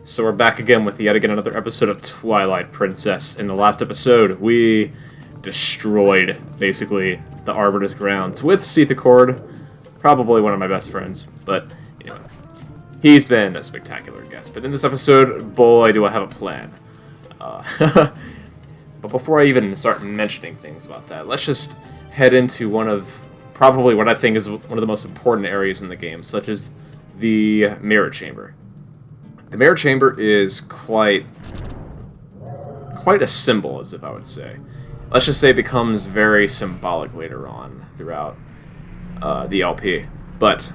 So we're back again with yet again another episode of Twilight Princess. In the last episode, we destroyed, basically, the Arbiter's grounds with Seethacord, probably one of my best friends, but, anyway. He's been a spectacular guest, but in this episode, boy, do I have a plan. But before I even start mentioning things about that, let's just head into probably what I think is one of the most important areas in the game, such as the Mirror Chamber. The Mirror Chamber is quite a symbol, as if I would say. Let's just say it becomes very symbolic later on throughout the LP. But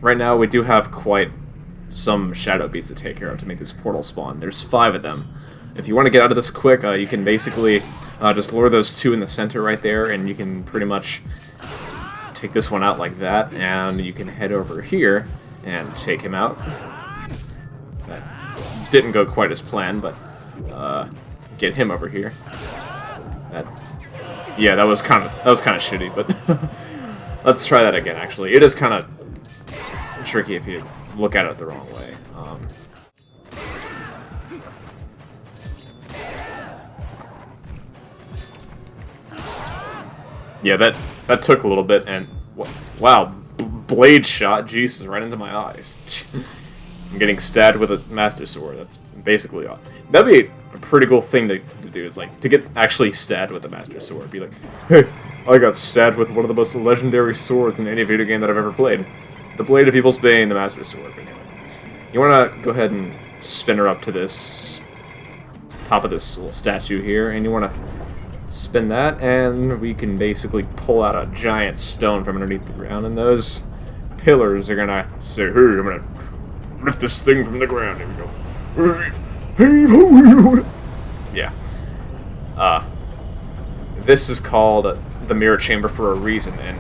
right now we do have quite some shadow beasts to take care of to make this portal spawn. There's 5 of them. If you want to get out of this quick, you can basically just lure those 2 in the center right there, and you can pretty much take this one out like that, and you can head over here and take him out. That didn't go quite as planned, but get him over here. That was kind of shitty, but let's try that again. Actually, it is kind of tricky if you look at it the wrong way. Yeah, that took a little bit, and wow, blade shot, Jesus, right into my eyes. I'm getting stabbed with a Master Sword. That's basically all. That'd be a pretty cool thing to do, is like to get actually stabbed with a Master Sword. Be like, hey, I got stabbed with one of the most legendary swords in any video game that I've ever played. The Blade of Evil's Bane, the Master Sword. But anyway, you want to go ahead and spin her up to this top of this little statue here, and you want to spin that, and we can basically pull out a giant stone from underneath the ground, and those pillars are gonna say, hey, I'm gonna lift this thing from the ground. Here we go. Yeah. This is called the Mirror Chamber for a reason, and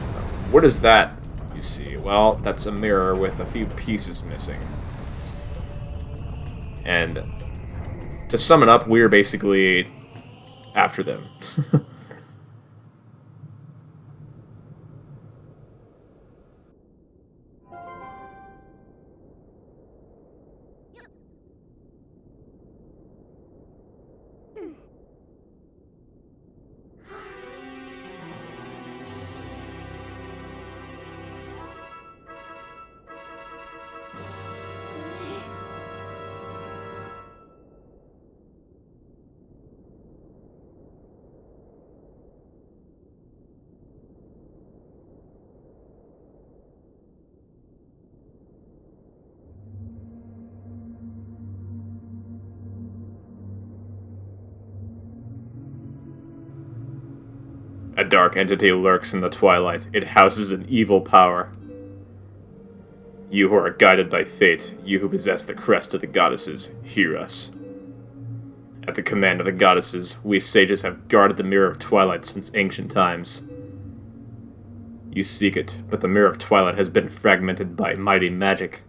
what is that you see? Well, that's a mirror with a few pieces missing. And to sum it up, we're basically after them. A dark entity lurks in the twilight. It houses an evil power. You who are guided by fate, you who possess the crest of the goddesses, hear us. At the command of the goddesses, we sages have guarded the Mirror of Twilight since ancient times. You seek it, but the Mirror of Twilight has been fragmented by mighty magic.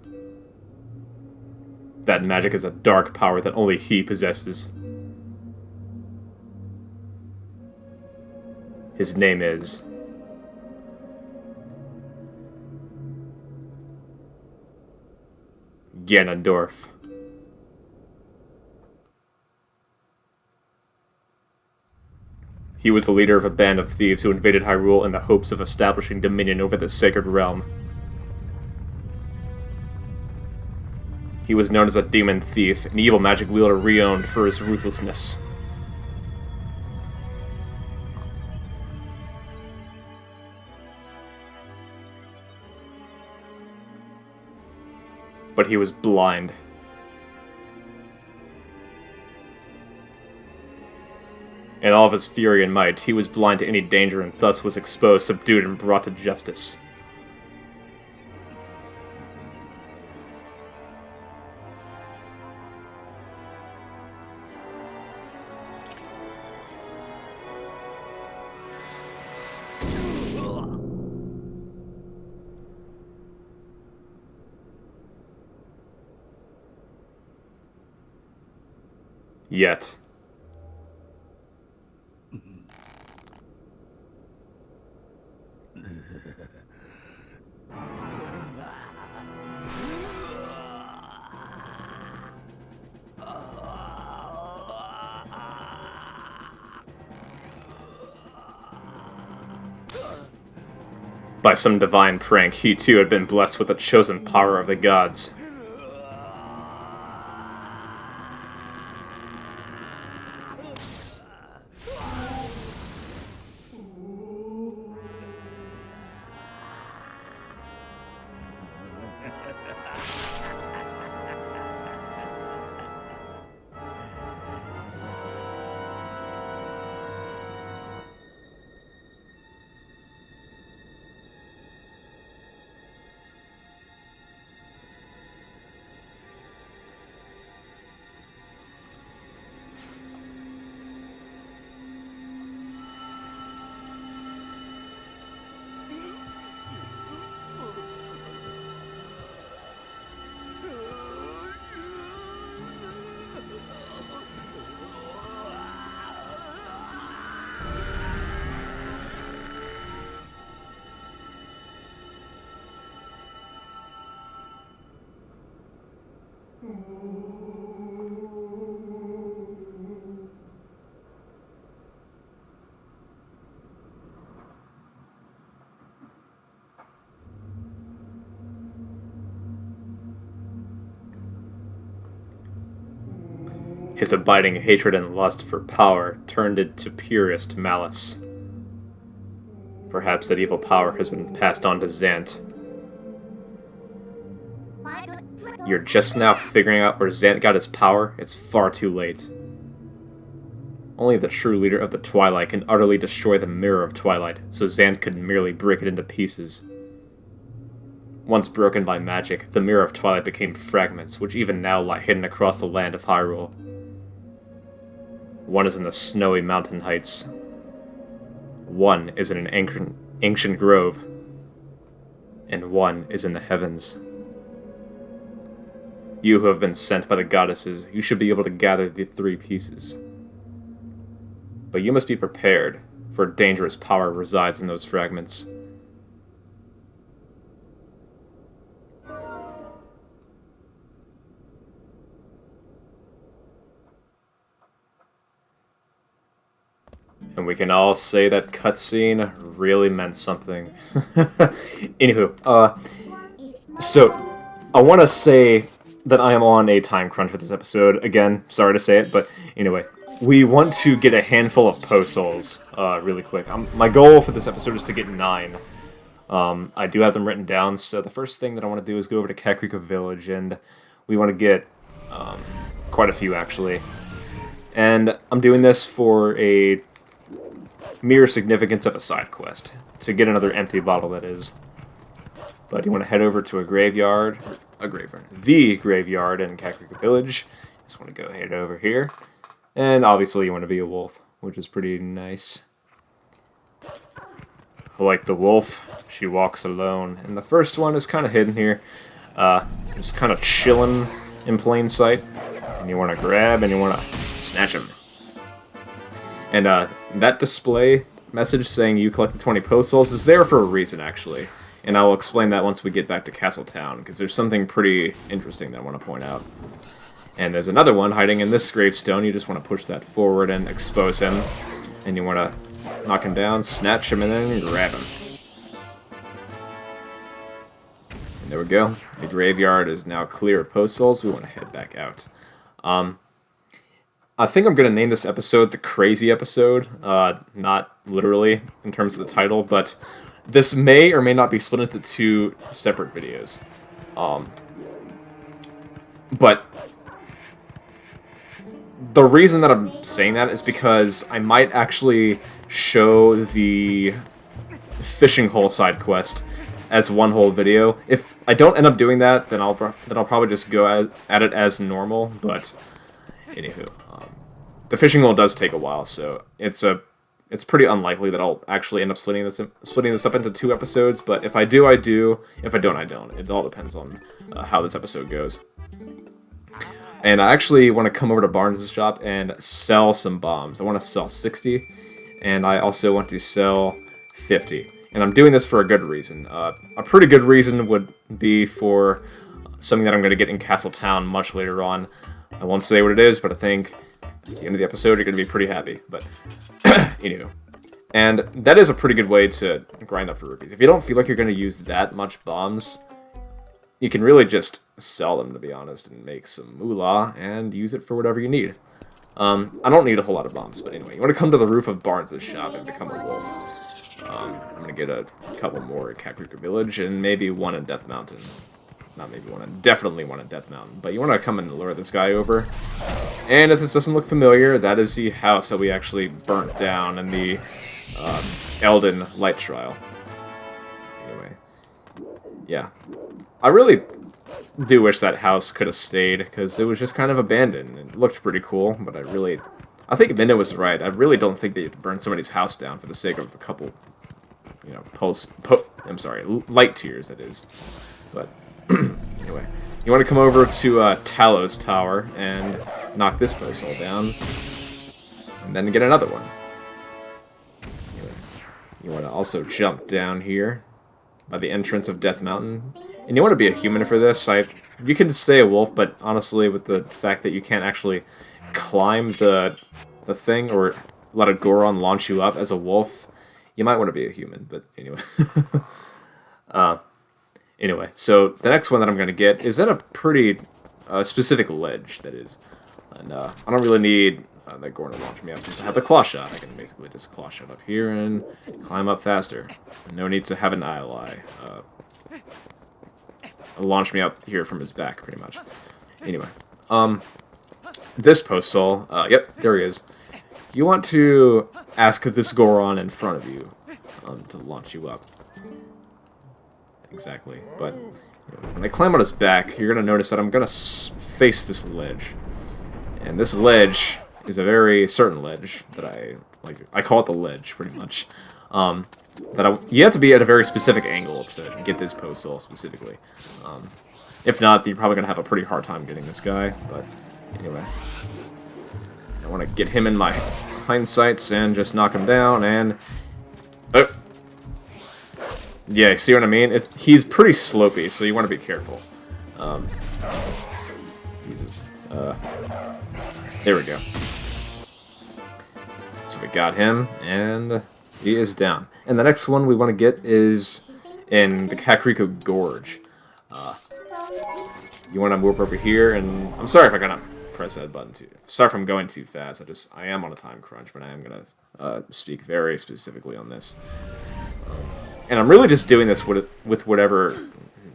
That magic is a dark power that only he possesses. His name is Ganondorf. He was the leader of a band of thieves who invaded Hyrule in the hopes of establishing dominion over the sacred realm. He was known as a demon thief, an evil magic wielder renowned for his ruthlessness. But he was blind. In all of his fury and might, he was blind to any danger and thus was exposed, subdued, and brought to justice. Yet. By some divine prank, he too had been blessed with the chosen power of the gods. His abiding hatred and lust for power turned it to purest malice. Perhaps that evil power has been passed on to Zant. You're just now figuring out where Zant got his power? It's far too late. Only the true leader of the Twilight can utterly destroy the Mirror of Twilight, so Zant could merely break it into pieces. Once broken by magic, the Mirror of Twilight became fragments, which even now lie hidden across the land of Hyrule. One is in the snowy mountain heights. One is in an ancient grove. And one is in the heavens. You who have been sent by the goddesses, you should be able to gather the three pieces. But you must be prepared, for dangerous power resides in those fragments. And we can all say that cutscene really meant something. Anywho, so I want to say that I am on a time crunch for this episode. Again, sorry to say it, but anyway, we want to get a handful of post souls really quick. My goal for this episode is to get 9. I do have them written down, so the first thing that I want to do is go over to Kakariko Village, and we want to get quite a few, actually. And I'm doing this for a mere significance of a side quest, to get another empty bottle, that is. But you want to head over to the graveyard in Kakariko Village. Just want to go head over here. And obviously you want to be a wolf, which is pretty nice. Like the wolf, she walks alone. And the first one is kind of hidden here. Just kind of chilling in plain sight. And you want to grab and you want to snatch him. And that display message saying you collected 20 post souls is there for a reason, actually. And I will explain that once we get back to Castle Town, because there's something pretty interesting that I want to point out. And there's another one hiding in this gravestone. You just want to push that forward and expose him. And you want to knock him down, snatch him, and then grab him. And there we go. The graveyard is now clear of post souls. We want to head back out. I think I'm going to name this episode the Crazy Episode. Not literally in terms of the title, but this may or may not be split into 2 separate videos. But the reason that I'm saying that is because I might actually show the fishing hole side quest as one whole video. If I don't end up doing that, then I'll probably just go at it as normal. But anywho, the fishing hole does take a while, so it's pretty unlikely that I'll actually end up splitting this up into 2 episodes. But if I do, I do. If I don't, I don't. It all depends on how this episode goes. And I actually want to come over to Barnes' shop and sell some bombs. I want to sell 60, and I also want to sell 50. And I'm doing this for a good reason. A pretty good reason would be for something that I'm going to get in Castle Town much later on. I won't say what it is, but I think at the end of the episode you're going to be pretty happy. But anywho, And that is a pretty good way to grind up for rupees. If you don't feel like you're going to use that much bombs, you can really just sell them, to be honest, and make some moolah and use it for whatever you need. I don't need a whole lot of bombs, but anyway, you want to come to the roof of Barnes' shop and become a wolf. I'm going to get a couple more at Kakariko Village, and maybe one in Death Mountain. Not maybe one, definitely one in Death Mountain. But you want to come and lure this guy over. And if this doesn't look familiar, that is the house that we actually burnt down in the Elden Light Trial. Anyway, yeah. I really do wish that house could have stayed, because it was just kind of abandoned. It looked pretty cool, but I think Minna was right. I really don't think they burn somebody's house down for the sake of a couple, you know, light tears, that is. But, anyway. You want to come over to Talos Tower and knock this post all down, and then get another one. Anyway, you want to also jump down here by the entrance of Death Mountain. And you want to be a human for this. You can stay a wolf, but honestly, with the fact that you can't actually climb the thing or let a Goron launch you up as a wolf, you might want to be a human. But anyway, anyway. So the next one that I'm going to get is at a pretty specific ledge. That is, and I don't really need that Goron to launch me up since I have the claw shot. I can basically just claw shot up here and climb up faster. No need to have an ally. Launch me up here from his back, pretty much. Anyway, this post soul, yep, there he is. You want to ask this Goron in front of you to launch you up. Exactly, but you know, when I climb on his back, you're going to notice that I'm going to face this ledge. And this ledge is a very certain ledge that I call it the ledge, pretty much. You have to be at a very specific angle to get this post soul specifically. If not, you're probably going to have a pretty hard time getting this guy. But anyway, I want to get him in my hindsights and just knock him down. And yeah, see what I mean? He's pretty slopey, so you want to be careful. Jesus. There we go. So we got him, and he is down. And the next one we want to get is in the Kakariko Gorge. You want to move over here, and I'm sorry if I gotta press that button too. Sorry if I'm going too fast. I am on a time crunch, but I am gonna speak very specifically on this. And I'm really just doing this with whatever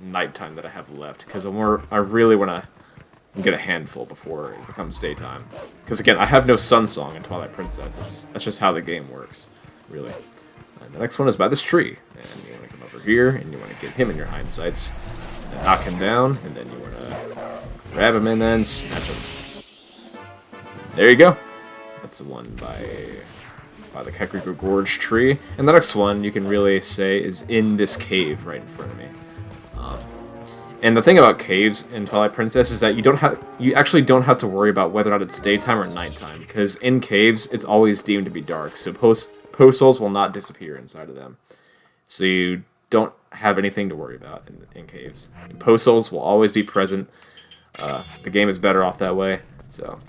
nighttime that I have left, because I really want to get a handful before it becomes daytime. Because again, I have no Sun Song in Twilight Princess. That's just how the game works, really. And the next one is by this tree. And you want to come over here, and you want to get him in your hindsights. And knock him down, and then you want to grab him and then snatch him. There you go. That's the one by the Kakariko Gorge tree. And the next one, you can really say, is in this cave right in front of me. And the thing about caves in Twilight Princess is that you actually don't have to worry about whether or not it's daytime or nighttime, because in caves, it's always deemed to be dark, so post souls will not disappear inside of them. So you don't have anything to worry about in caves. And post souls will always be present. The game is better off that way. So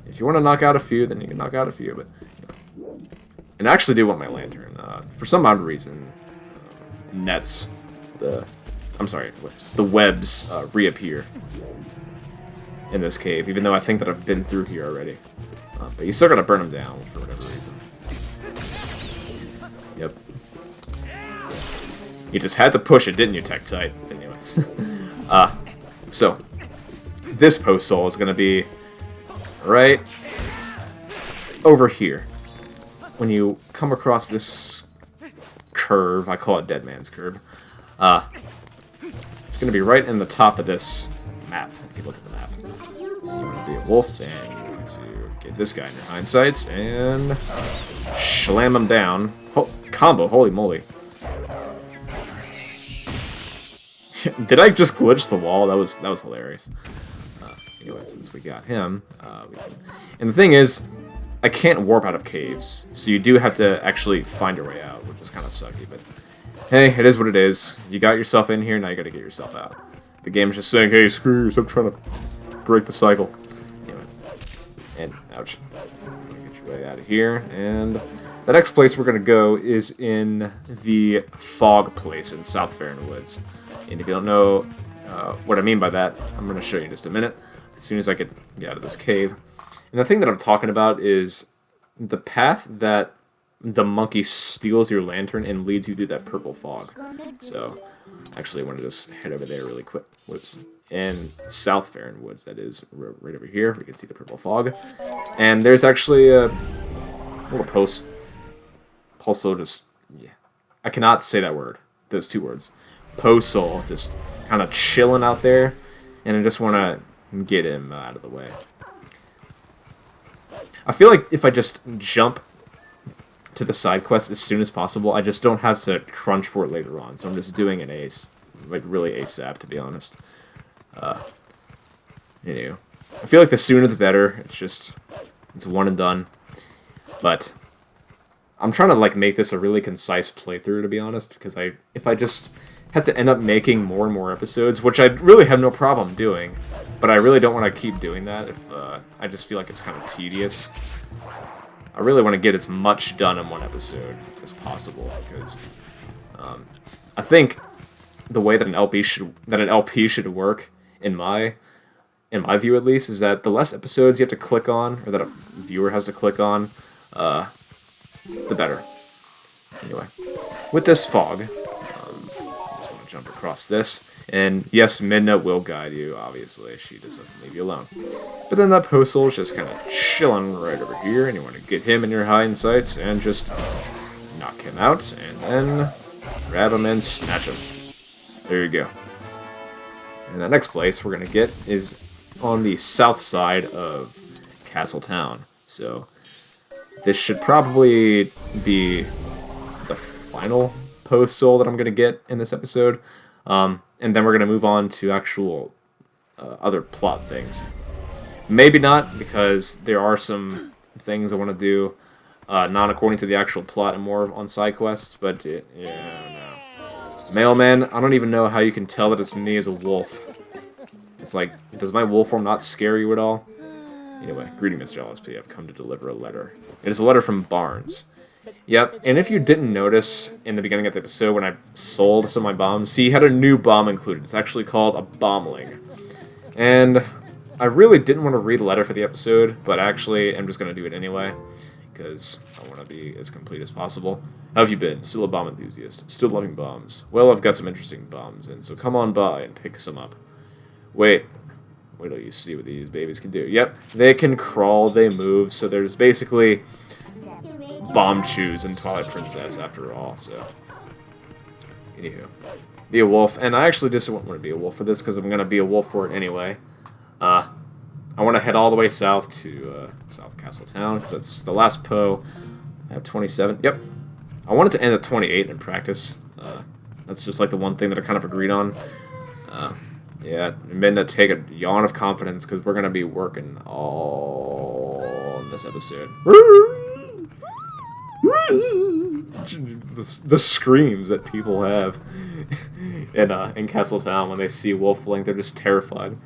if you want to knock out a few, then you can knock out a few. But you know. And I actually do want my lantern. For some odd reason, the webs reappear in this cave, even though I think that I've been through here already. But you still gotta burn them down for whatever reason. Yep. You just had to push it, didn't you, Tektite? Anyway. So, this post soul is gonna be right over here. When you come across this curve, I call it Dead Man's Curve, it's going to be right in the top of this map, if you look at the map. You want to be a wolf, and you want to get this guy in your hindsights, and slam him down. Combo, holy moly. Did I just glitch the wall? That was hilarious. Anyway, since we got him, we can... And the thing is, I can't warp out of caves, so you do have to actually find your way out, which is kind of sucky, but hey, it is what it is. You got yourself in here, now you gotta get yourself out. The game's just saying, hey, screw you, stop trying to break the cycle. Anyway. And, ouch. Get your way out of here, and The next place we're going to go is in the fog place in South Farron Woods. And if you don't know what I mean by that, I'm going to show you in just a minute, as soon as I get out of this cave. And the thing that I'm talking about is the path that the monkey steals your lantern and leads you through that purple fog. So, actually, I want to just head over there really quick. Whoops. In South Farron Woods, that is, right over here. We can see the purple fog. And there's actually a little Pulsol just, yeah. I cannot say that word. Those two words. Posol just kind of chilling out there. And I just want to get him out of the way. I feel like if I just jump to the side quest as soon as possible, I just don't have to crunch for it later on. So I'm just doing an ace. Like, really ASAP, to be honest. Anyway. I feel like the sooner the better. It's one and done. But I'm trying to like make this a really concise playthrough, to be honest, because if I just had to end up making more and more episodes, which I really have no problem doing, but I really don't want to keep doing that if I just feel like it's kind of tedious. I really want to get as much done in one episode as possible, because I think the way that an LP should work, in my view at least, is that the less episodes you have to click on, or that a viewer has to click on, the better. Anyway, with this fog, I just want to jump across this, and yes, Midna will guide you, obviously, she just doesn't leave you alone. But then that Postal's just kind of chilling right over here, and you want to get him in your hind sights, and just knock him out, and then grab him and snatch him. There you go. And the next place we're going to get is on the south side of Castle Town, so this should probably be the final Postal that I'm going to get in this episode. And then we're going to move on to actual other plot things. Maybe not, because there are some things I want to do not according to the actual plot and more on side quests, but yeah, I don't know. Mailman, I don't even know how you can tell that it's me as a wolf. It's like, does my wolf form not scare you at all? Anyway, greeting Mr. LSP, I've come to deliver a letter. It is a letter from Barnes. Yep, and if you didn't notice in the beginning of the episode when I sold some of my bombs, see, he had a new bomb included. It's actually called a bombling. And I really didn't want to read the letter for the episode, but actually I'm just going to do it anyway, because I want to be as complete as possible. How have you been? Still a bomb enthusiast? Still loving bombs? Well, I've got some interesting bombs, and so come on by and pick some up. Wait till you see what these babies can do. Yep, they can crawl, they move, so there's basically bomb chews in Twilight Princess after all, so. Anywho. Be a wolf, and I actually just want to be a wolf for this, because I'm going to be a wolf for it anyway. I want to head all the way south to South Castle Town, because that's the last Poe. I have 27. Yep. I wanted to end at 28 in practice. That's just like the one thing that I kind of agreed on. Yeah, I'm going to take a yawn of confidence, because we're going to be working all in this episode. The screams that people have in Castle Town when they see Wolfling, they're just terrified.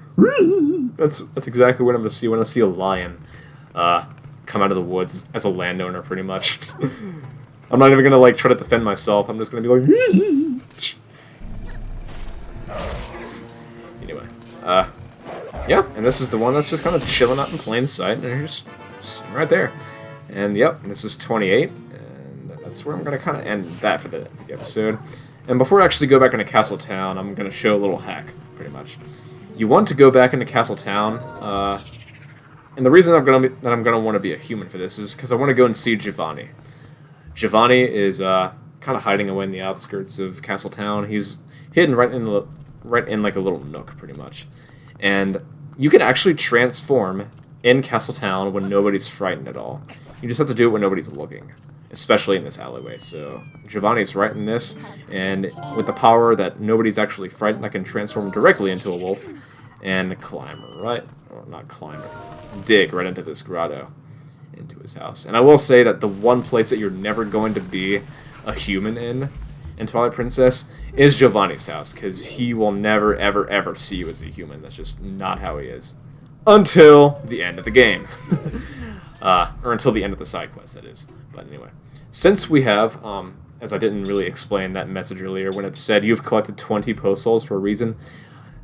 That's exactly what I'm going to see when I see a lion come out of the woods as a landowner, pretty much. I'm not even going to like try to defend myself. I'm just going to be like... Anyway, yeah, and this is the one that's just kind of chilling out in plain sight, and they're just sitting right there. And yep, this is 28, and that's where I'm going to kind of end that for the episode. And before I actually go back into Castle Town, I'm going to show a little hack, pretty much. You want to go back into Castle Town, and the reason that I'm going to want to be a human for this is because I want to go and see Giovanni. Giovanni is kind of hiding away in the outskirts of Castle Town. He's hidden right in like a little nook, pretty much. And you can actually transform in Castle Town when nobody's frightened at all. You just have to do it when nobody's looking, especially in this alleyway. So Giovanni's right in this, and with the power that nobody's actually frightened, I can transform directly into a wolf and climb right, or not climb, dig right into this grotto, into his house. And I will say that the one place that you're never going to be a human in Twilight Princess is Giovanni's house, because he will never, ever, ever see you as a human. That's just not how he is. Until the end of the game. or until the end of the side quest, that is. But anyway, since we have, as I didn't really explain that message earlier, when it said you've collected 20 post souls for a reason,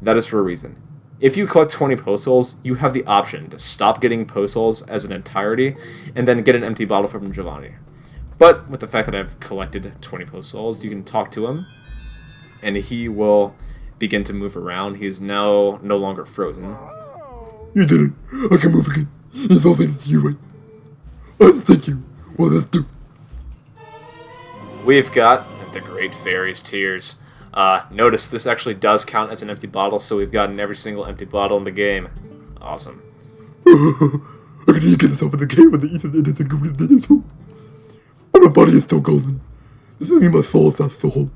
that is for a reason. If you collect 20 post souls, you have the option to stop getting post souls as an entirety, and then get an empty bottle from Giovanni. But with the fact that I've collected 20 post souls, you can talk to him, and he will begin to move around. He's now no longer frozen. You did it. I can move again. It's all thanks to you, right? I thank you. Well, let's do. We've got the Great Fairy's Tears. Notice this actually does count as an empty bottle, so we've gotten every single empty bottle in the game. Awesome. I can get this off in the game and the ether and it's a good dinner too. But my body is still golden. This doesn't mean my soul is not so whole.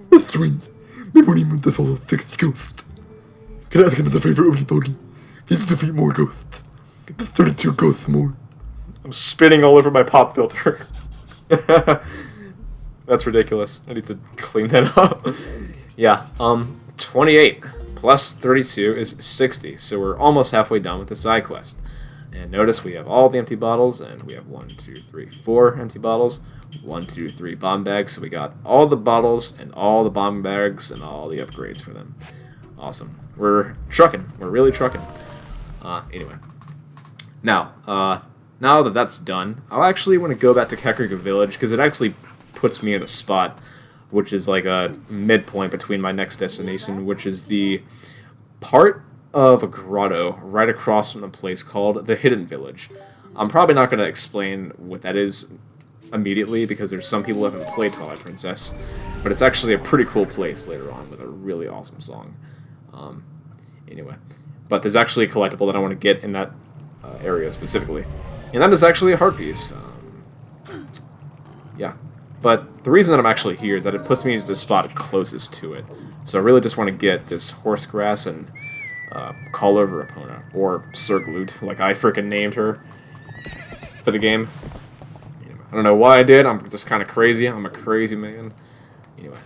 That's strange. Maybe when even the soul of 60 ghosts. Can I ask another favor of you, doggy? Can you defeat more ghosts? There's 32 ghosts more. I'm spitting all over my pop filter. That's ridiculous. I need to clean that up. Yeah, 28 plus 32 is 60, so we're almost halfway done with the side quest. And notice we have all the empty bottles, and we have 1, 2, 3, 4 empty bottles, 1, 2, 3 bomb bags, so we got all the bottles and all the bomb bags and all the upgrades for them. Awesome. We're trucking. We're really trucking. Anyway. Now that that's done, I'll actually want to go back to Kakariko Village, because it actually puts me in a spot which is like a midpoint between my next destination, which is the part of a grotto right across from a place called the Hidden Village. I'm probably not going to explain what that is immediately, because there's some people who haven't played Twilight Princess, but it's actually a pretty cool place later on with a really awesome song. Anyway, but there's actually a collectible that I want to get in that area specifically, and that is actually a heart piece. Yeah. But the reason that I'm actually here is that it puts me into the spot closest to it. So I really just want to get this horse grass and call over Epona, or Cirglute, like I freaking named her for the game. Anyway, I don't know why I did. I'm just kind of crazy. I'm a crazy man. Anyway.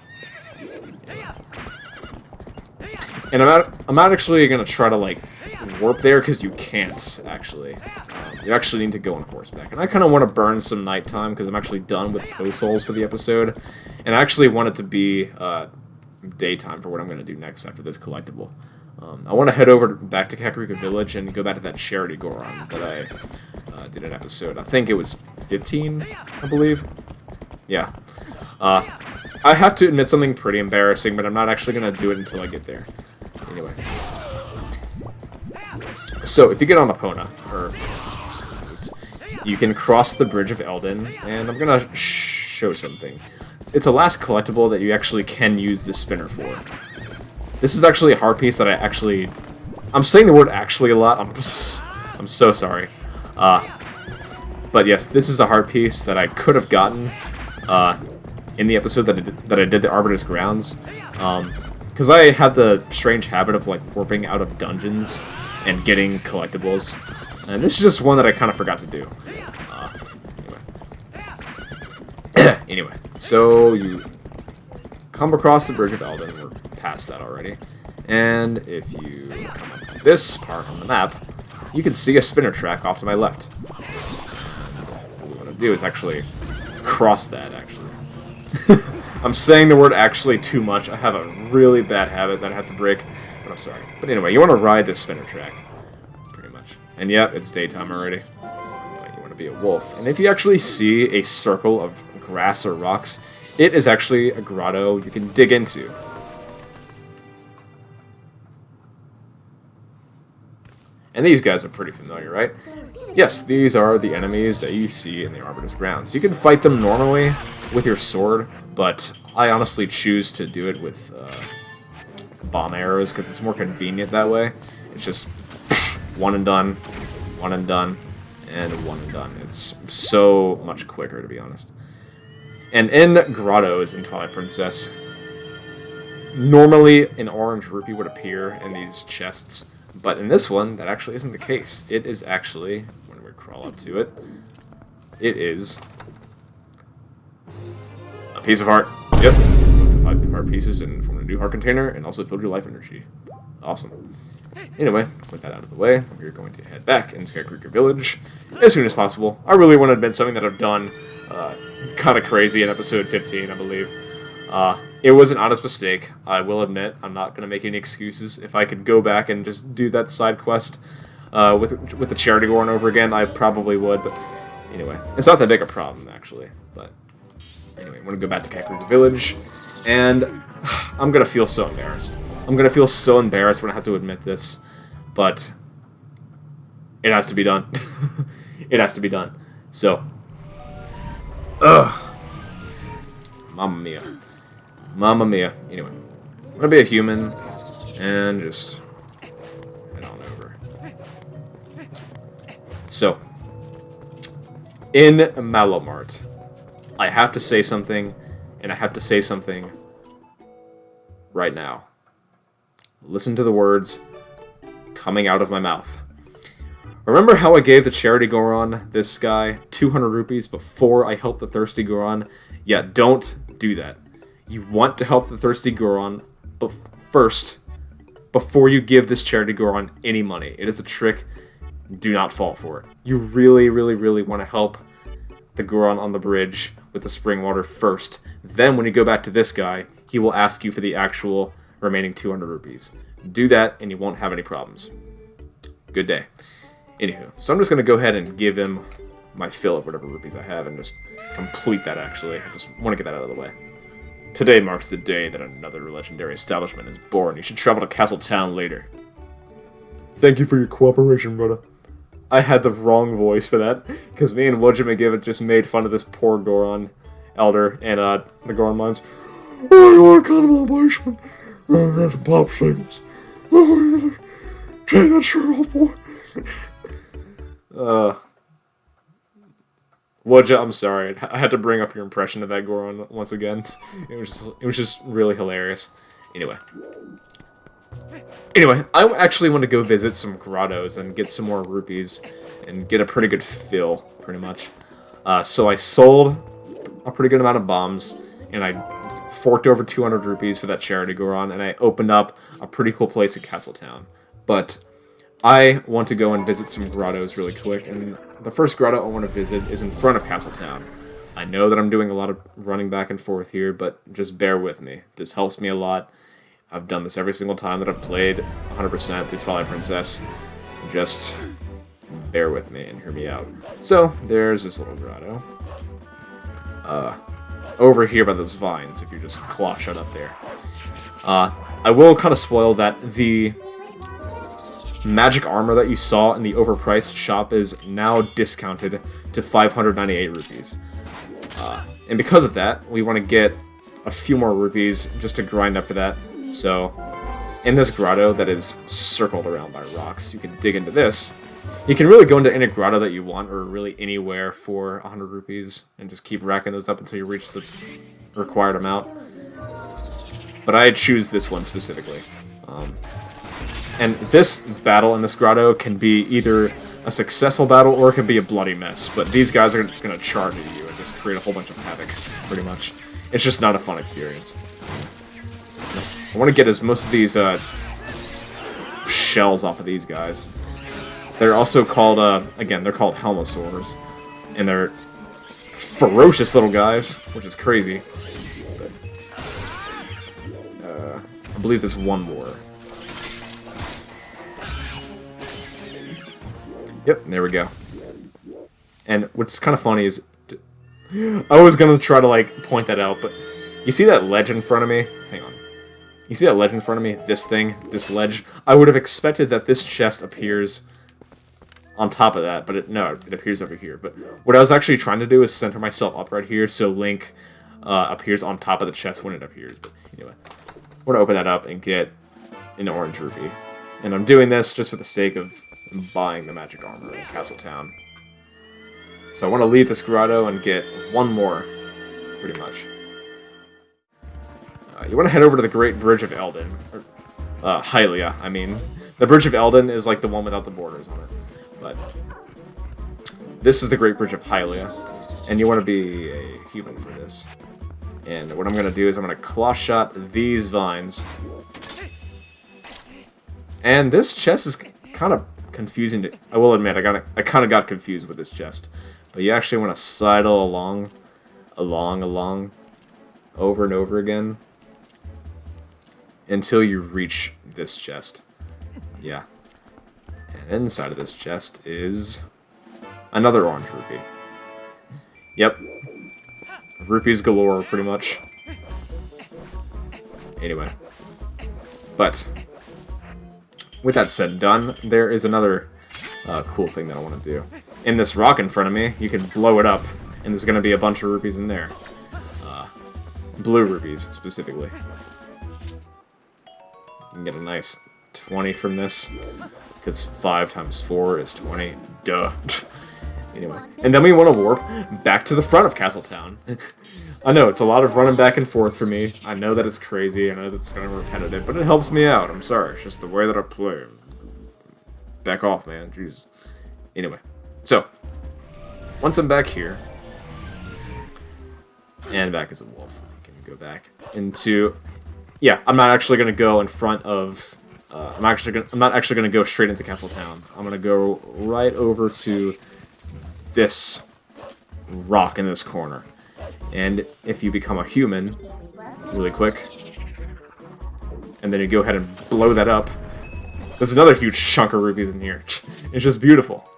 And I'm not actually gonna try to like warp there, because you can't actually. You actually need to go on horseback. And I kind of want to burn some nighttime, because I'm actually done with post souls for the episode. And I actually want it to be daytime for what I'm going to do next after this collectible. I want to head over back to Kakariko Village and go back to that charity Goron that I did an episode. I think it was 15, I believe. Yeah. I have to admit something pretty embarrassing, but I'm not actually going to do it until I get there. Anyway. So, if you get on Epona, or you can cross the Bridge of Eldin, and I'm gonna show something. It's a last collectible that you actually can use this spinner for. This is actually a heart piece that I'm saying the word actually a lot. I'm so sorry. But yes, this is a heart piece that I could have gotten in the episode that I did the Arbiter's Grounds. Because I had the strange habit of like warping out of dungeons and getting collectibles. And this is just one that I kind of forgot to do. Anyway, so you come across the Bridge of Eldin. We're past that already. And if you come up to this part on the map, you can see a spinner track off to my left. What we want to do is actually cross that, actually. I'm saying the word actually too much. I have a really bad habit that I have to break, but I'm sorry. But anyway, you want to ride this spinner track. And yep, it's daytime already. You want to be a wolf. And if you actually see a circle of grass or rocks, it is actually a grotto you can dig into. And these guys are pretty familiar, right? Yes, these are the enemies that you see in the Arbiter's Grounds. You can fight them normally with your sword, but I honestly choose to do it with bomb arrows, because it's more convenient that way. It's just one and done, one and done, and one and done. It's so much quicker, to be honest. And in grottos in Twilight Princess, normally an orange rupee would appear in these chests, but in this one, that actually isn't the case. It is actually, when we crawl up to it, it is a piece of heart. Yep. Put the 5 heart pieces and form a new heart container, and also filled your life energy. Awesome. Anyway, with that out of the way, we're going to head back into Skycreeker Village as soon as possible. I really want to admit something that I've done kind of crazy in episode 15, I believe. It was an honest mistake, I will admit. I'm not going to make any excuses. If I could go back and just do that side quest with the charity going over again, I probably would, but anyway. It's not that big a problem, actually, but anyway, I'm going to go back to Skycreeker Village, and I'm going to feel so embarrassed. I'm going to feel so embarrassed when I have to admit this, but it has to be done. It has to be done. So, Mamma mia. Mamma mia. Anyway, I'm going to be a human and just head on over. So, in Malomart, I have to say something, and I have to say something right now. Listen to the words coming out of my mouth. Remember how I gave the charity Goron, this guy, 200 rupees before I helped the thirsty Goron? Yeah, don't do that. You want to help the thirsty Goron first, before you give this charity Goron any money. It is a trick. Do not fall for it. You really, really, really want to help the Goron on the bridge with the spring water first. Then when you go back to this guy, he will ask you for the actual remaining 200 rupees. Do that and you won't have any problems. Good day. Anywho, so I'm just going to go ahead and give him my fill of whatever rupees I have and just complete that, actually. I just want to get that out of the way. Today marks the day that another legendary establishment is born. You should travel to Castle Town later. Thank you for your cooperation, brother. I had the wrong voice for that, because me and Wojima just made fun of this poor Goron elder and the Goron mines. Oh, you want a contemplation? Oh, got some popsicles. Oh, take that shirt off, boy. Wojja, I'm sorry. I had to bring up your impression of that Goron once again. It was just really hilarious. Anyway, I actually want to go visit some grottos and get some more rupees and get a pretty good fill, pretty much. So I sold a pretty good amount of bombs, and I forked over 200 rupees for that charity Goron, and I opened up a pretty cool place at Castletown. But I want to go and visit some grottos really quick, and the first grotto I want to visit is in front of Castletown. I know that I'm doing a lot of running back and forth here, but just bear with me. This helps me a lot. I've done this every single time that I've played 100% through Twilight Princess. Just bear with me and hear me out. So, there's this little grotto. Over here by those vines, if you just claw shut up there. I will kind of spoil that the magic armor that you saw in the overpriced shop is now discounted to 598 rupees. And because of that, we want to get a few more rupees just to grind up for that. So, in this grotto that is circled around by rocks, you can dig into this. You can really go into any grotto that you want, or really anywhere for 100 rupees, and just keep racking those up until you reach the required amount. But I choose this one specifically. And this battle in this grotto can be either a successful battle or it can be a bloody mess. But these guys are going to charge at you and just create a whole bunch of havoc, pretty much. It's just not a fun experience. I want to get most of these shells off of these guys. They're also called, again, they're called Helmosaurs. And they're ferocious little guys, which is crazy. But, I believe there's one more. Yep, there we go. And what's kind of funny is, I was gonna try to like point that out, but you see that ledge in front of me? Hang on. You see that ledge in front of me? This thing, this ledge? I would have expected that this chest appears on top of that, but no, it appears over here. But what I was actually trying to do is center myself up right here, so Link appears on top of the chest when it appears. But anyway, we're gonna open that up and get an orange rupee. And I'm doing this just for the sake of buying the magic armor in Castletown. So I want to leave this grotto and get one more, pretty much. You want to head over to the Great Bridge of Eldin. Or, Hylia, I mean. The Bridge of Eldin is like the one without the borders on it. But this is the Great Bridge of Hylia. And you want to be a human for this. And what I'm going to do is I'm going to claw shot these vines. And this chest is kind of confusing. I will admit, I kind of got confused with this chest. But you actually want to sidle along, over and over again, until you reach this chest. Yeah. And inside of this chest is another orange rupee. Yep. Rupees galore, pretty much. Anyway. But, with that said and done, there is another cool thing that I want to do. In this rock in front of me, you can blow it up, and there's going to be a bunch of rupees in there. Blue rupees, specifically. You can get a nice 20 from this, because 5 times 4 is 20. Duh. Anyway, and then we want to warp back to the front of Castletown. I know, it's a lot of running back and forth for me. I know that it's crazy, I know that's kind of repetitive, but it helps me out. I'm sorry, it's just the way that I play. Back off, man. Jeez. Anyway, so, once I'm back here, and back as a wolf, I can go back into... Yeah, I'm not actually going to go in front of... I'm not actually going to go straight into Castletown. I'm going to go right over to this rock in this corner. And if you become a human, really quick, and then you go ahead and blow that up, there's another huge chunk of rupees in here. It's just beautiful.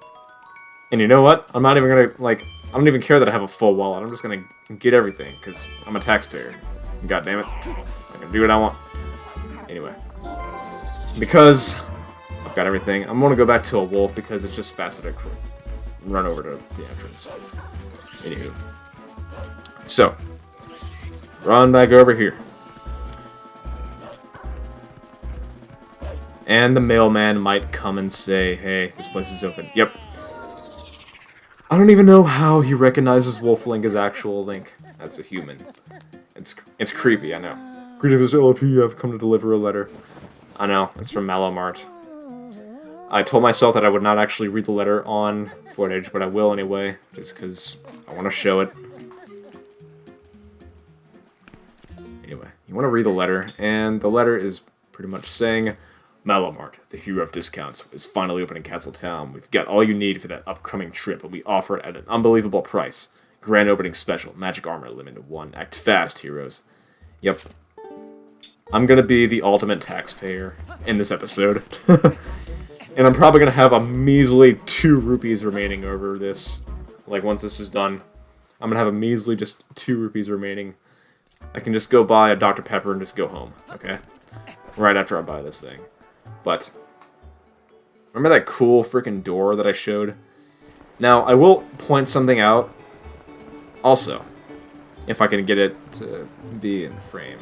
And you know what? I'm not even gonna, like, I don't even care that I have a full wallet. I'm just gonna get everything, because I'm a taxpayer. God damn it. I can do what I want. Anyway. Because I've got everything, I'm gonna go back to a wolf, because it's just faster to run over to the entrance. Anywho. So, run back over here. And the mailman might come and say, hey, this place is open. Yep. I don't even know how he recognizes Wolf Link as actual Link. That's a human. It's creepy, I know. Greetings, LP, I've come to deliver a letter. I know, it's from Malomart. I told myself that I would not actually read the letter on footage, but I will anyway, just because I want to show it. Anyway, you want to read the letter, and the letter is pretty much saying, Malomart, the hero of discounts, is finally open in Castletown. We've got all you need for that upcoming trip, and we offer it at an unbelievable price. Grand opening special, magic armor, limited 1. Act fast, heroes. Yep. I'm gonna be the ultimate taxpayer in this episode. And I'm probably gonna have a measly 2 rupees remaining over this. Like, once this is done, I'm gonna have a measly just 2 rupees remaining. I can just go buy a Dr. Pepper and just go home, okay? Right after I buy this thing. But, remember that cool freaking door that I showed? Now, I will point something out. Also, if I can get it to be in frame.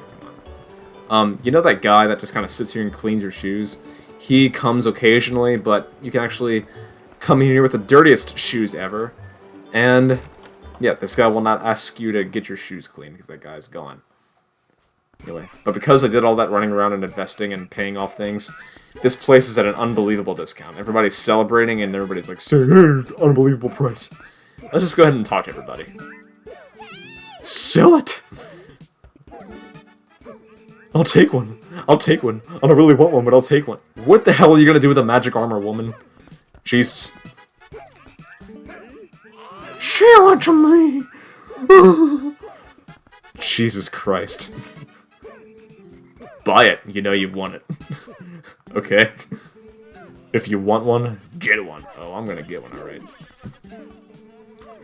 You know that guy that just kind of sits here and cleans your shoes? He comes occasionally, but you can actually come in here with the dirtiest shoes ever. And, yeah, this guy will not ask you to get your shoes clean because that guy's gone. Anyway, but because I did all that running around and investing and paying off things, this place is at an unbelievable discount. Everybody's celebrating and everybody's like, say, hey, unbelievable price. Let's just go ahead and talk to everybody. Sell it! I'll take one. I'll take one. I don't really want one, but I'll take one. What the hell are you gonna do with a magic armor, woman? Jesus. Sell it to me! Jesus Christ. Buy it. You know you want it. Okay. If you want one, get one. Oh, I'm gonna get one, alright.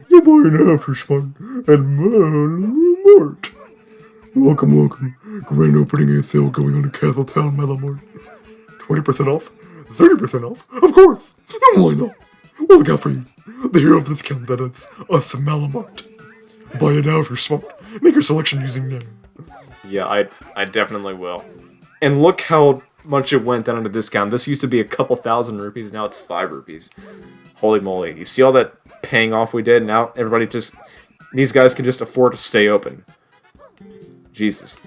You buy an after fun and Malomart. Welcome, welcome. Grand opening sale going on in Castletown, Malomart. 20% off? 30% off? Of course! And why not? We'll look out for you. The hero of discount, that is, us, Malomart. Buy it now if you're smart. Make your selection using them. Yeah, I definitely will. And look how much it went down on a discount. This used to be a couple thousand rupees, now it's 5 rupees. Holy moly. You see all that paying off we did? Now everybody just... These guys can just afford to stay open. Jesus.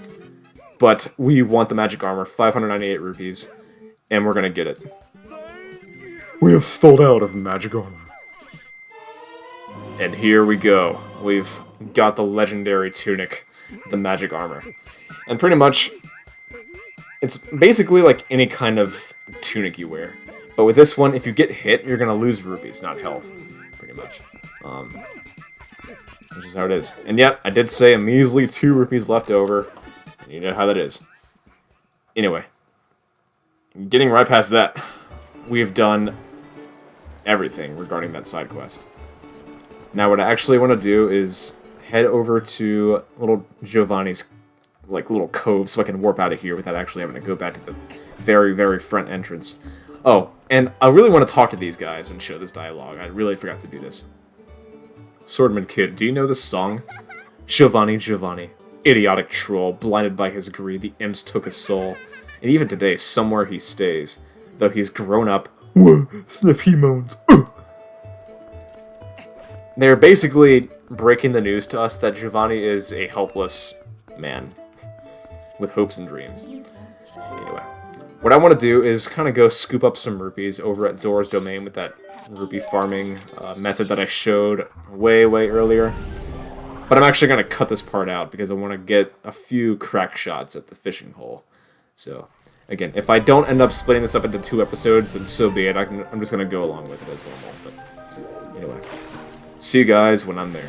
But we want the magic armor, 598 rupees, and we're gonna get it. We have sold out of magic armor. And here we go. We've got the legendary tunic, the magic armor. And pretty much, It's basically like any kind of tunic you wear. But with this one, if you get hit, you're going to lose rupees, not health, pretty much. Which is how it is. And yep, I did say a measly 2 rupees left over. And you know how that is. Anyway, getting right past that, we have done everything regarding that side quest. Now what I actually want to do is head over to little Giovanni's little cove so I can warp out of here without actually having to go back to the very, very front entrance. Oh, and I really want to talk to these guys and show this dialogue. I really forgot to do this. Swordman Kid, do you know this song? Giovanni, Giovanni, idiotic troll, blinded by his greed, the imps took his soul. And even today, somewhere he stays, though he's grown up. Whoa, sniff, he moans. They're basically breaking the news to us that Giovanni is a helpless man with hopes and dreams. Anyway, what I want to do is kind of go scoop up some rupees over at Zora's Domain with that rupee farming method that I showed way earlier. But I'm actually going to cut this part out because I want to get a few crack shots at the fishing hole. So, again, if I don't end up splitting this up into 2 episodes, then so be it. I'm just going to go along with it as normal. But anyway, see you guys when I'm there.